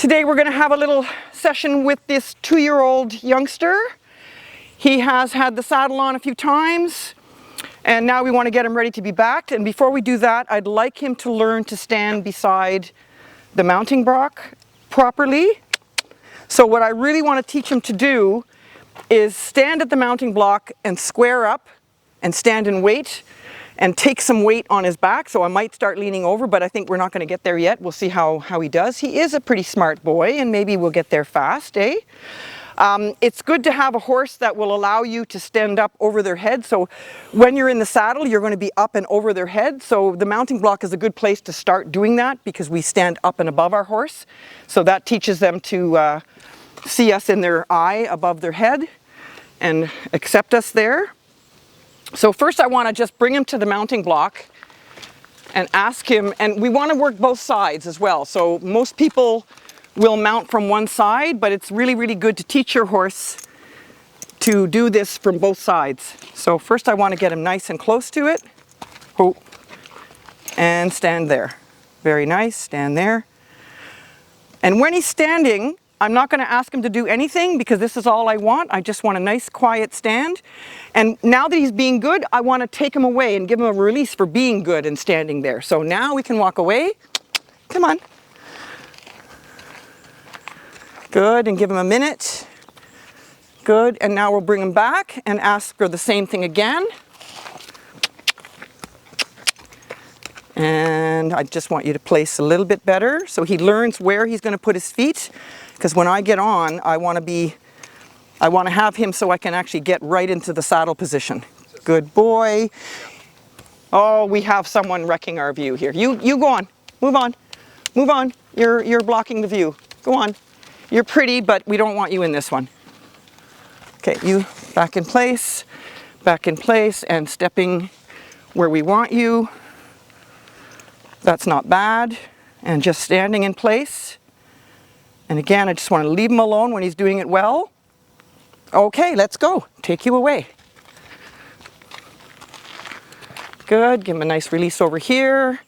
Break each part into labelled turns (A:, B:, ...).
A: Today we're going to have a little session with this 2-year-old youngster. He has had the saddle on a few times and now we want to get him ready to be backed. And before we do that, I'd like him to learn to stand beside the mounting block properly. So what I really want to teach him to do is stand at the mounting block and square up and stand and wait and take some weight on his back. So I might start leaning over, but I think we're not going to get there yet. We'll see how he does. He is a pretty smart boy and maybe we'll get there fast, eh? It's good to have a horse that will allow you to stand up over their head. So when you're in the saddle, you're going to be up and over their head. So the mounting block is a good place to start doing that because we stand up and above our horse. So that teaches them to see us in their eye above their head and accept us there. So first I want to just bring him to the mounting block and ask him, and we want to work both sides as well. So most people will mount from one side, but it's really, really good to teach your horse to do this from both sides. So first I want to get him nice and close to it. Oh, and stand there. Very nice, stand there. And when he's standing, I'm not going to ask him to do anything because this is all I want. I just want a nice quiet stand. And now that he's being good, I want to take him away and give him a release for being good and standing there. So now we can walk away. Come on. Good, and give him a minute. Good, and now we'll bring him back and ask for the same thing again. And I just want you to place a little bit better so he learns where he's going to put his feet. Because when I get on, I want to have him so I can actually get right into the saddle position. Good boy. Oh, we have someone wrecking our view here. You go on. Move on. Move on. You're blocking the view. Go on. You're pretty, but we don't want you in this one. Okay, you back in place, and stepping where we want you. That's not bad. And just standing in place. And again, I just want to leave him alone when he's doing it well. Okay, let's go. Take you away. Good. Give him a nice release over here.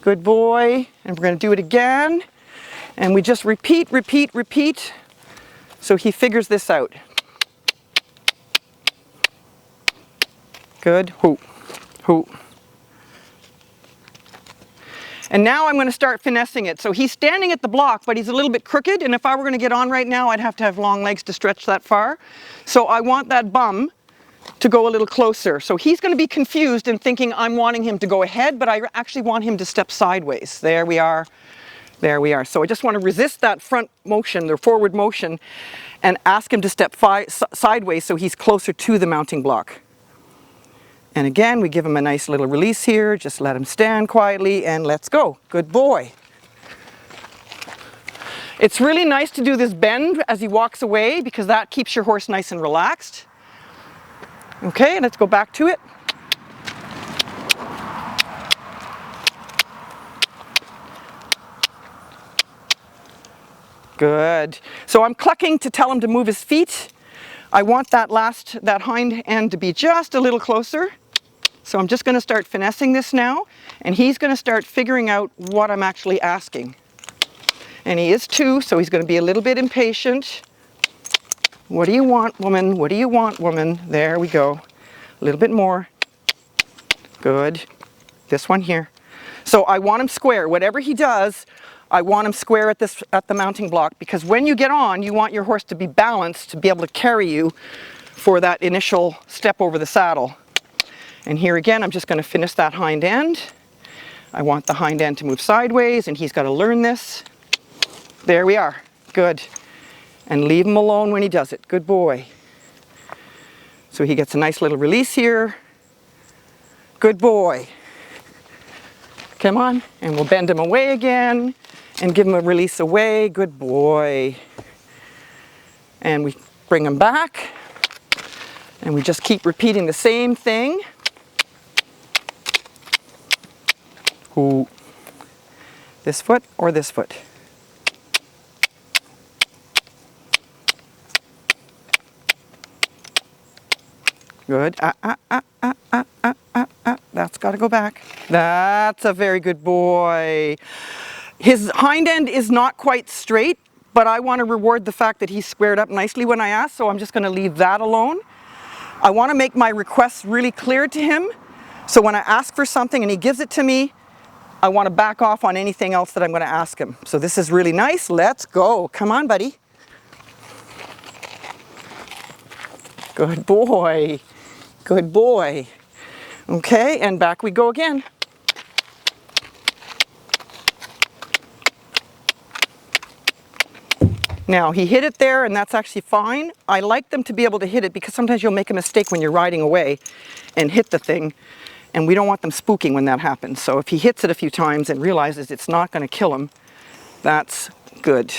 A: Good boy. And we're going to do it again. And we just repeat, repeat, repeat. So he figures this out. Good. Hoo. Hoo. And now I'm going to start finessing it. So he's standing at the block, but he's a little bit crooked. And if I were going to get on right now, I'd have to have long legs to stretch that far. So I want that bum to go a little closer. So he's going to be confused and thinking I'm wanting him to go ahead, but I actually want him to step sideways. There we are. There we are. So I just want to resist that front motion, the forward motion, and ask him to step sideways so he's closer to the mounting block. And again, we give him a nice little release here. Just let him stand quietly and let's go. Good boy. It's really nice to do this bend as he walks away because that keeps your horse nice and relaxed. Okay, let's go back to it. Good. So I'm clucking to tell him to move his feet. I want that hind end to be just a little closer. So I'm just going to start finessing this now, and he's going to start figuring out what I'm actually asking. And he is 2, so he's going to be a little bit impatient. What do you want, woman? What do you want, woman? There we go. A little bit more. Good. This one here. So I want him square. Whatever he does, I want him square at the mounting block, because when you get on, you want your horse to be balanced to be able to carry you for that initial step over the saddle. And here again, I'm just going to finish that hind end. I want the hind end to move sideways, and he's got to learn this. There we are. Good. And leave him alone when he does it. Good boy. So he gets a nice little release here. Good boy. Come on. And we'll bend him away again and give him a release away. Good boy. And we bring him back. And we just keep repeating the same thing. Ooh. This foot or this foot? Good. That's got to go back. That's a very good boy. His hind end is not quite straight, but I want to reward the fact that he's squared up nicely when I ask, so I'm just going to leave that alone. I want to make my requests really clear to him, so when I ask for something and he gives it to me, I want to back off on anything else that I'm going to ask him. So this is really nice. Let's go. Come on, buddy. Good boy. Good boy. Okay, and back we go again. Now, he hit it there, and that's actually fine. I like them to be able to hit it because sometimes you'll make a mistake when you're riding away and hit the thing, and we don't want them spooking when that happens. So if he hits it a few times and realizes it's not going to kill him, that's good.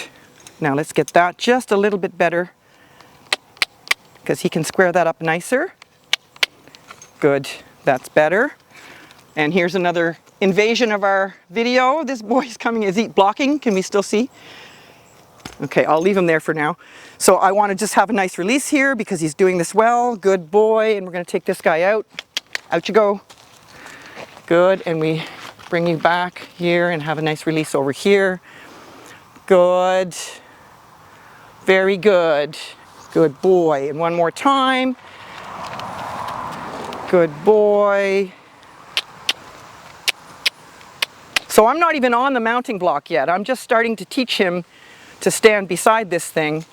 A: Now let's get that just a little bit better because he can square that up nicer. Good, that's better. And here's another invasion of our video. This boy's coming, is he blocking? Can we still see? Okay, I'll leave him there for now. So I want to just have a nice release here because he's doing this well. Good boy. And we're going to take this guy out. Out you go. Good. And we bring you back here and have a nice release over here. Good. Very good. Good boy. And one more time. Good boy. So I'm not even on the mounting block yet. I'm just starting to teach him to stand beside this thing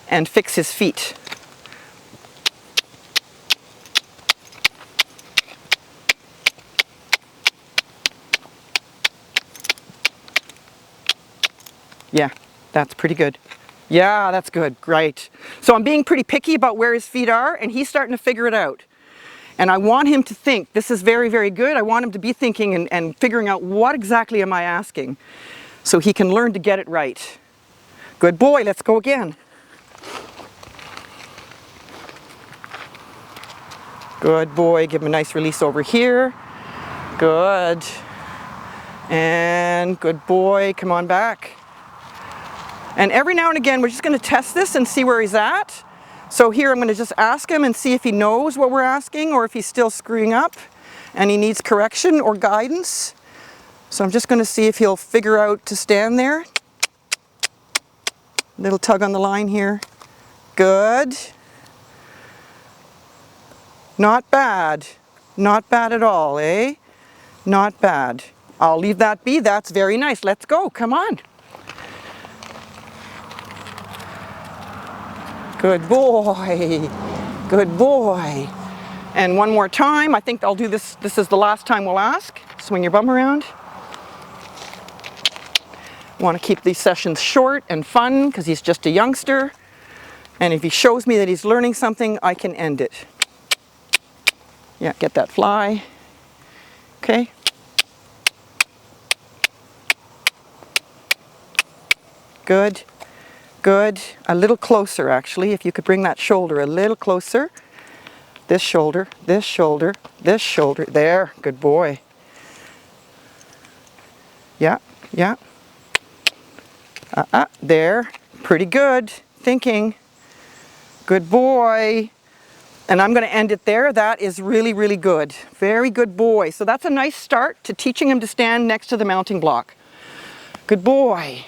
A: and fix his feet. Yeah, that's pretty good. Yeah, that's good. Great. So I'm being pretty picky about where his feet are, and he's starting to figure it out. And I want him to think, this is very, very good. I want him to be thinking and figuring out what exactly am I asking, so he can learn to get it right. Good boy, let's go again. Good boy, give him a nice release over here. Good. And good boy, come on back. And every now and again, we're just going to test this and see where he's at. So here I'm going to just ask him and see if he knows what we're asking or if he's still screwing up and he needs correction or guidance. So I'm just going to see if he'll figure out to stand there. Little tug on the line here. Good. Not bad. Not bad at all, eh? Not bad. I'll leave that be. That's very nice. Let's go. Come on. Good boy. Good boy. And one more time. I think I'll do this. This is the last time we'll ask. Swing your bum around. Want to keep these sessions short and fun because he's just a youngster. And if he shows me that he's learning something, I can end it. Yeah, get that fly. Okay. Good. Good. A little closer, actually. If you could bring that shoulder a little closer. This shoulder, this shoulder, this shoulder. There. Good boy. Yeah, yeah. There. Pretty good. Thinking. Good boy. And I'm going to end it there. That is really, really good. Very good boy. So that's a nice start to teaching him to stand next to the mounting block. Good boy.